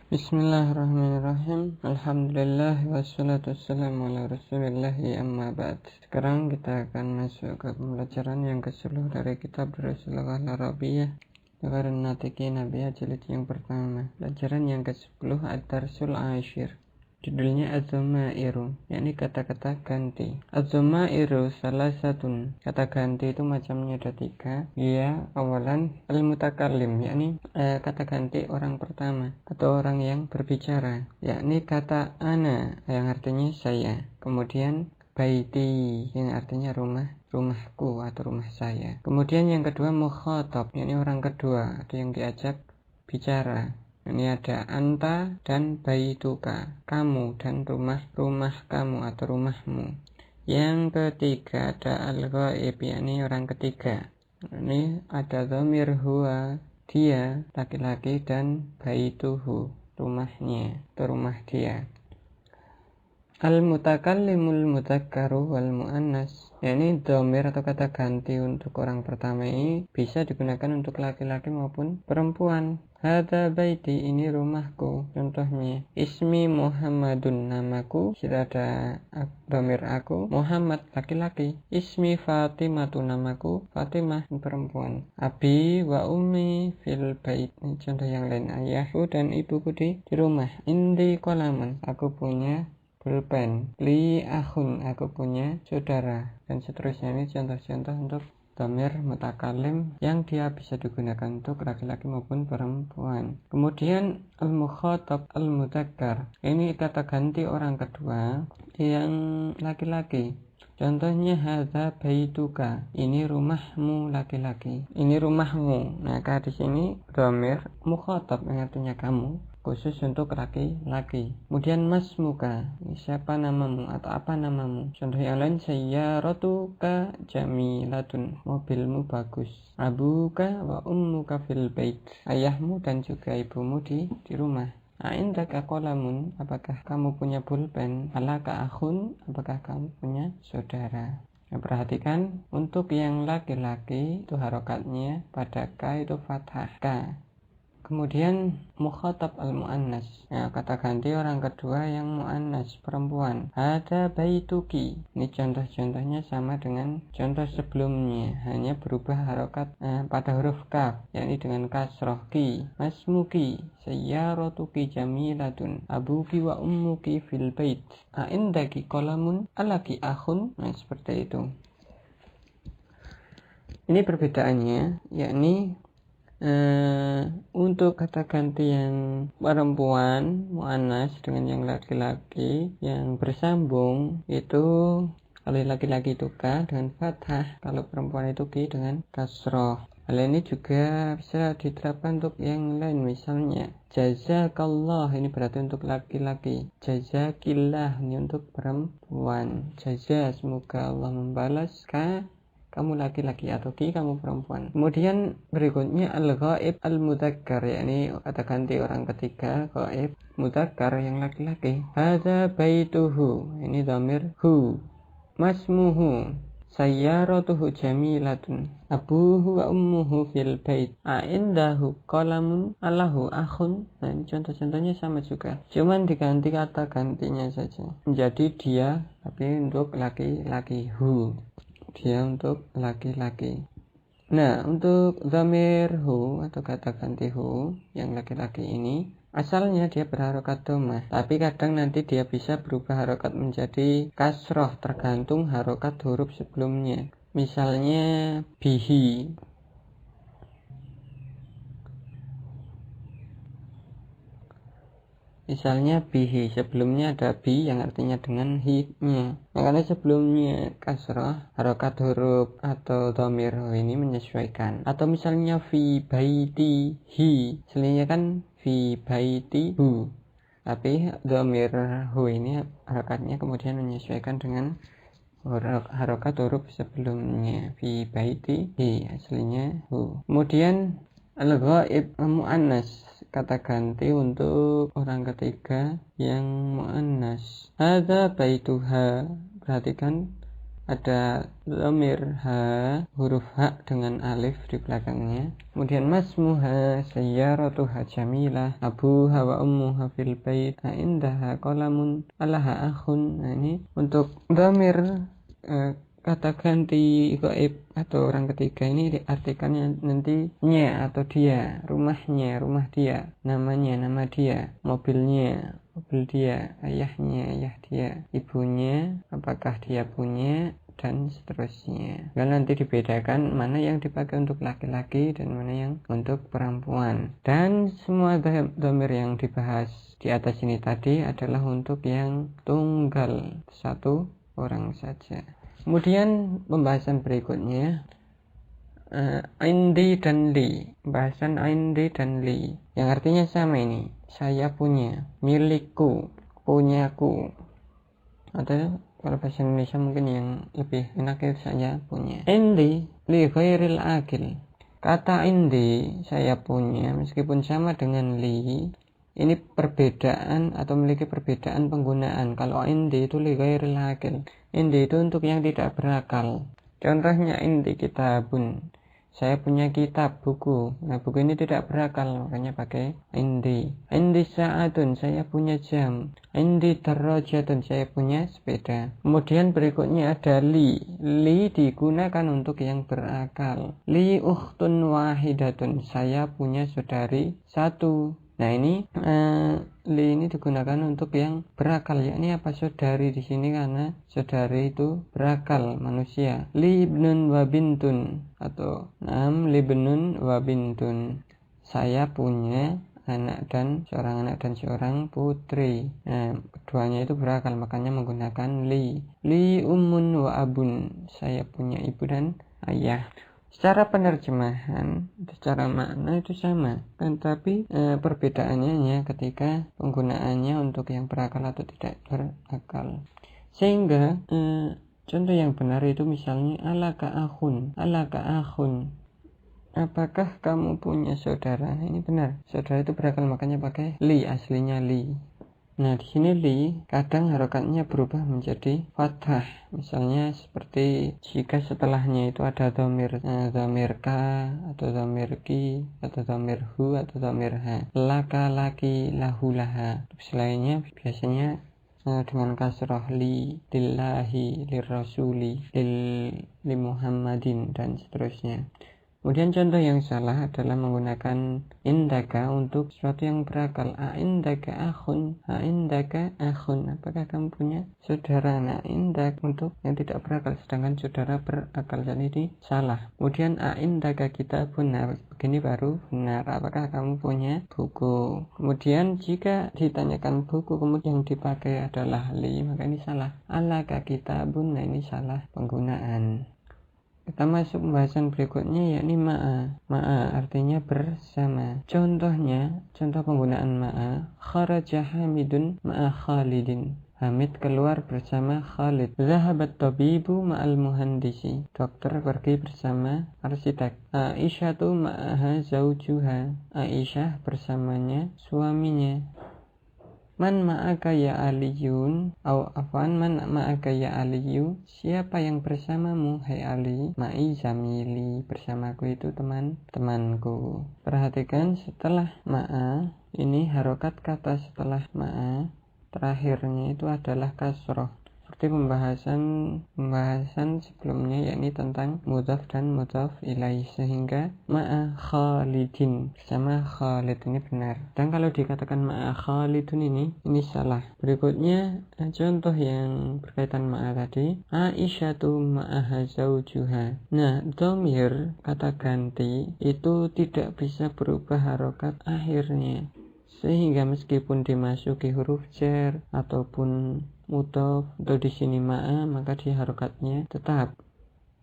Bismillahirrahmanirrahim. Alhamdulillah wassalatu wassalamu ala rasulillahi amma ba'd. Sekarang kita akan masuk ke pembelajaran yang ke-10 dari kitab Rasulullah Al-Arabiyah Taqarun Natiqi Nabiya jilid yang pertama. Pelajaran yang ke-10 Ad-Darsul Ashir. Judulnya Az-Zamairu, yakni kata-kata ganti. Az-Zamairu salah satu. Kata ganti itu macamnya ada 3. Ya, awalan al-mutakallim, yakni kata ganti orang pertama atau orang yang berbicara, yakni kata ana yang artinya saya. Kemudian baiti yang artinya rumahku atau rumah saya. Kemudian yang kedua mukhatab, yakni orang kedua atau yang diajak bicara. Ini ada anta dan baituka, kamu dan rumah kamu atau rumahmu. Yang ketiga ada al-ghaib, yakni orang ketiga. Ini ada dhamir huwa, dia laki-laki, dan baituhu, rumahnya atau rumah dia. Al-mutakallimul mudzakkaru wal muannas, yakni dhamir atau kata ganti untuk orang pertama ini bisa digunakan untuk laki-laki maupun perempuan. Hadza baiti, ini rumahku. Contohnya, ismi Muhammadun, namaku. Sudah ada dhamir aku, Muhammad laki-laki. Ismi Fatimatu, namaku Fatimah perempuan. Abi wa ummi fil bait, ini contoh yang lain, ayahku dan ibuku di rumah. Indi qalamun, aku punya pulpen. Li akhun, aku punya saudara, dan seterusnya. Ini contoh-contoh untuk dhamir mutakallim yang dia bisa digunakan untuk laki-laki maupun perempuan. Kemudian al-mukhatab al-mudzakkar, ini kata ganti orang kedua yang laki-laki. Contohnya hadza baituka, ini rumahmu laki-laki. Ini rumahmu. Nah, di sini dhamir mukhatab yang artinya kamu, khusus untuk laki-laki. Kemudian masmuka, siapa namamu atau apa namamu. Contoh yang lain, sayyaratuka jamilatun, mobilmu bagus. Abuka wa ummuka fil bait, ayahmu dan juga ibumu di rumah. Indaka qalamun, apakah kamu punya pulpen? Alaka akhun, apakah kamu punya saudara? Nah, perhatikan untuk yang laki-laki itu harokatnya pada ka itu fathah ka. Kemudian mukhatab al-muannas, nah, kata ganti orang kedua yang muannas, perempuan. Ada baituki, ini contoh-contohnya sama dengan contoh sebelumnya, hanya berubah harokat pada huruf kaf, yakni dengan kasroh. Ki masmuki sayyaratuki jamilatun, abuki wa ummuki fil bait, indaki qalamun alaki akhun. Nah, seperti itu. Ini perbedaannya, yakni untuk kata ganti yang perempuan muannas dengan yang laki-laki yang bersambung itu, kalau laki-laki itu ka dengan fathah, kalau perempuan itu ki dengan kasroh. Hal ini juga bisa diterapkan untuk yang lain, misalnya jazakallah, ini berarti untuk laki-laki. Jazakillah, ini untuk perempuan. Jaza, semoga Allah membalas. Ka, kamu laki-laki, atau ki, kamu perempuan. Kemudian berikutnya al-ghaib al-mudzakkar, yakni kata ganti orang ketiga, ghaib mudzakkar yang laki-laki. Hadza baituhu, ini dhamir hu. Masmuhu sayyaratuhu jamilatun, abuhu wa ummuhu fil bait, indahu qalamun alahu akhun. Nah, contoh-contohnya sama juga, cuman diganti kata gantinya saja menjadi dia, tapi untuk laki-laki, hu, dia untuk laki-laki. Nah, untuk dhamir hu atau kata ganti hu yang laki-laki ini asalnya dia berharokat dhammah, tapi kadang nanti dia bisa berubah harokat menjadi kasroh tergantung harokat huruf sebelumnya. Misalnya bihi, sebelumnya ada bi yang artinya dengan hi-nya. Nah, karena sebelumnya kasroh, harokat huruf atau dhamir ini menyesuaikan. Atau misalnya fi baiti hi, aslinya kan fi baiti hu, tapi dhamir hu ini harokatnya kemudian menyesuaikan dengan harokat huruf sebelumnya. Fi baiti hi, aslinya hu. Kemudian al-ghaib muannas, kata ganti untuk orang ketiga yang muannas. Hadza baituha, perhatikan ada dhamir ha, huruf ha dengan alif di belakangnya. Kemudian masmuha sayyaratuha jamilah, abuha wa ummuha fil bait, indaha qalamun alaha akhun. Nah, ini untuk dhamir kata ganti gaib atau orang ketiga ini diartikannya nanti nya atau dia, rumahnya, rumah dia, namanya, nama dia, mobilnya, mobil dia, ayahnya, ayah dia, ibunya, apakah dia punya, dan seterusnya. Dan nanti dibedakan mana yang dipakai untuk laki-laki dan mana yang untuk perempuan. Dan semua dhamir yang dibahas di atas ini tadi adalah untuk yang tunggal, satu orang saja. Kemudian pembahasan berikutnya indi dan li, pembahasan indi dan li yang artinya sama ini, saya punya, milikku, punyaku, atau kalau bahasa Indonesia mungkin yang lebih enak itu saya punya. Indi li ghairil akil, kata indi saya punya meskipun sama dengan li, ini perbedaan atau memiliki perbedaan penggunaan. Kalau indi itu li ghairil akil, indi itu untuk yang tidak berakal. Contohnya indi kitabun, saya punya kitab, buku. Nah, buku ini tidak berakal, makanya pakai indi. Indi sa'atun, saya punya jam. Indi darajatun, saya punya sepeda. Kemudian berikutnya ada li. Li digunakan untuk yang berakal. Li ukhtun wahidatun, saya punya saudari satu. Nah, ini li ini digunakan untuk yang berakal, yakni apa, saudari di sini karena saudari itu berakal, manusia. Li ibnun wa bintun, atau libnun wa bintun, saya punya seorang anak dan seorang putri. Nah, keduanya itu berakal, makanya menggunakan li. Li ummun wa abun, saya punya ibu dan ayah. Secara penerjemahan, secara makna itu sama, kan, tapi perbedaannya hanya ketika penggunaannya untuk yang berakal atau tidak berakal. Sehingga contoh yang benar itu misalnya alaka akhun, apakah kamu punya saudara? Ini benar, saudara itu berakal, makanya pakai li, aslinya li. Nah, di sini li kadang harokatnya berubah menjadi fathah. Misalnya seperti jika setelahnya itu ada dhamir, dhamir ka atau dhamir ki atau dhamir hu atau dhamir ha. Laka, laki, lahu, laha. Selainnya biasanya dengan kasroh li, lillahi, lirrasuli, li Muhammadin, dan seterusnya. Kemudian contoh yang salah adalah menggunakan indaka untuk sesuatu yang berakal. Indaka akhun, apakah kamu punya saudara? Nah, indak untuk yang tidak berakal, sedangkan saudara berakal, jadi ini salah. Kemudian indaka kitabun, begini baru benar, apakah kamu punya buku? Kemudian jika ditanyakan buku kemudian dipakai adalah li, maka ini salah. Alaka kitabun, nah ini salah penggunaan. Kita masuk pembahasan berikutnya, yakni ma'a. Ma'a artinya bersama. Contoh penggunaan ma'a, kharaja Hamidun ma'a Khalidin, Hamid keluar bersama Khalid. Zahabat tabibu ma'al muhandisi, dokter pergi bersama arsitek. Aisyatu ma'aha zaujuha, Aisyah bersamanya suaminya. Man ma'aka ya aliyun, man ma'aka ya aliyu, siapa yang bersamamu hai Ali? Ma'i zamili, bersamaku itu teman-temanku. Perhatikan setelah ma'a, ini harokat kata setelah ma'a terakhirnya itu adalah kasroh, seperti pembahasan sebelumnya, yakni tentang mudhaf dan mudhaf ilaih, sehingga ma'a Khalidin, bersama Khalid, ini benar. Dan kalau dikatakan ma'a Khalidun ini salah. Berikutnya contoh yang berkaitan ma'a tadi, Aisyatu ma'aha zaujuha. Nah, dhamir kata ganti itu tidak bisa berubah harokat akhirnya, sehingga meskipun dimasuki huruf jar ataupun mudhaf atau di sini ma'a, maka di harokatnya tetap.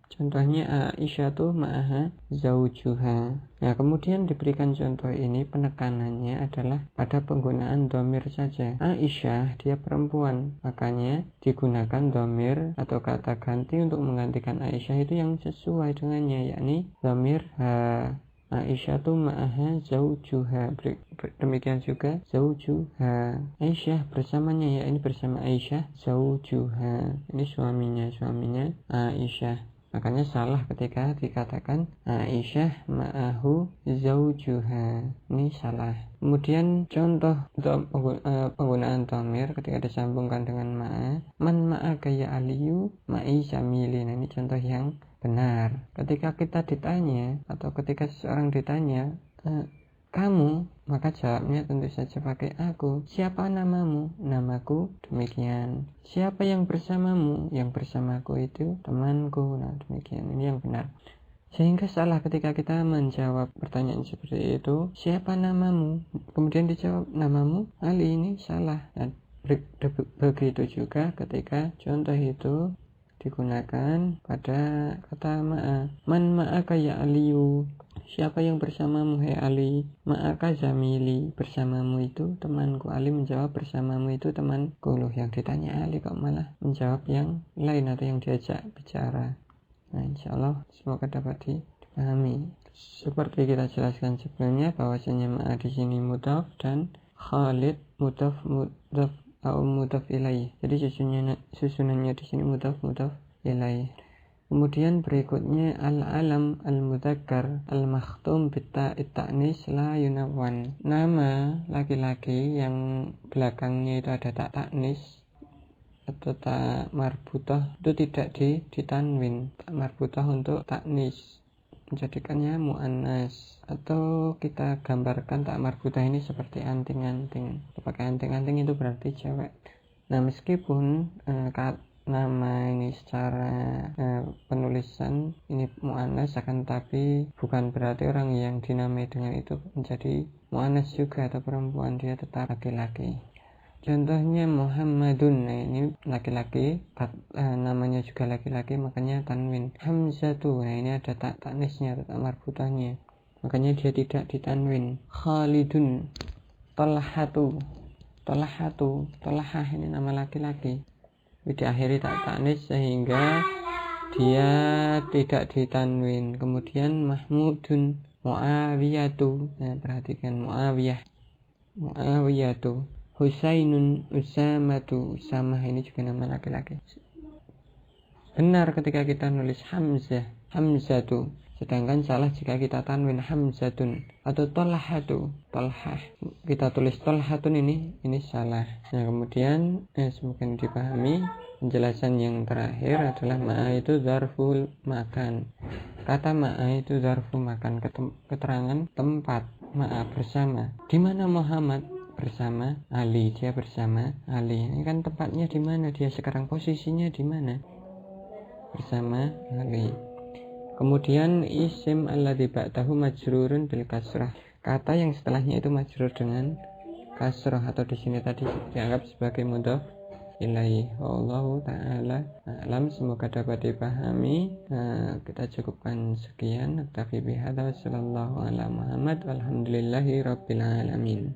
Contohnya Aisyatu ma'aha zaujuha. Nah, kemudian diberikan contoh ini, penekanannya adalah pada penggunaan dhamir saja. Aisyah, dia perempuan, makanya digunakan dhamir atau kata ganti untuk menggantikan Aisyah itu yang sesuai dengannya, yakni dhamir ha. Aisyah tu ma'aha zaujuha. Demikian juga zaujuha. Aisyah bersamanya, ya ini bersama Aisyah. Zaujuha, ini suaminya Aisyah. Makanya salah ketika dikatakan Aisyah ma'ahu zaujuha. Ini salah. Kemudian contoh penggunaan dhamir ketika disambungkan dengan ma'a. Man ma'aka ya Aliyu ma'i zamili. Nah, ini contoh yang benar. Ketika kita ditanya atau ketika seseorang ditanya kamu, maka jawabnya tentu saja pakai aku. Siapa namamu? Namaku demikian. Siapa yang bersamamu? Yang bersamaku itu temanku. Nah, demikian. Ini yang benar. Sehingga salah ketika kita menjawab pertanyaan seperti itu, siapa namamu? Kemudian dijawab namamu Ali, ini salah. Nah, begitu juga ketika contoh itu digunakan pada kata ma'a. Man ma'aka ya Aliyu. Siapa yang bersamamu hai Ali? Ma'aka zamili. Bersamamu itu temanku. Ali menjawab bersamamu itu temanku. Loh, yang ditanya Ali kok malah menjawab yang lain atau yang diajak bicara. Nah, insyaallah semoga dapat dipahami. Seperti kita jelaskan sebelumnya bahwasanya ma'a di sini mudhaf dan Khalid mudhaf atau mudhaf ilaih. Jadi susunannya di sini mudhaf ilaih. Kemudian berikutnya al-alam al-mudzakkar al-makhtum bitta'it ta'nis la yunawwan. Nama laki-laki yang belakangnya itu ada tak ta'nis atau tak marbutah itu tidak ditanwin. Tak marbutah untuk taknis, menjadikannya muannas. Atau kita gambarkan tak marbutah ini seperti anting-anting. Pakai anting-anting itu berarti cewek. Nah, meskipun nama ini secara penulisan ini muannas, akan tapi bukan berarti orang yang dinamai dengan itu menjadi muannas juga atau perempuan, dia tetap laki-laki. Contohnya Muhammadun, nah ini laki-laki, namanya juga laki-laki, makanya tanwin. Hamzatu, nah ini ada taknisnya, tak marbutahnya, makanya dia tidak ditanwin. Khalidun, Tolhatu, Tolhah ini nama laki-laki, diakhiri tak taknis sehingga dia tidak ditanwin. Kemudian Mahmudun, Muawiyatu, nah perhatikan Muawiyatu. Husainun, Usamatu, Usamah ini juga nama laki-laki. Benar ketika kita nulis Hamzatu, sedangkan salah jika kita tanwin Hamzatun. Atau Tolhah, kita tulis Tolhatun, ini salah. Nah, kemudian semoga dipahami. Penjelasan yang terakhir adalah ma'a itu zarful makan. Kata ma'a itu zarful makan, keterangan tempat. Ma'a bersama. Di mana Muhammad? Bersama Ali, dia bersama Ali. Ini kan tempatnya di mana, dia sekarang posisinya di mana? Bersama Ali. Kemudian isim alladzi ba'dahu majrurun bil kasrah. Kata yang setelahnya itu majrur dengan kasrah, atau di sini tadi dianggap sebagai mudhaf ilaih. Wallahu taala alam, semoga dapat dipahami. Kita cukupkan sekian. Naktafi bihadza, sallallahu ala Muhammad, walhamdulillahi rabbil alamin.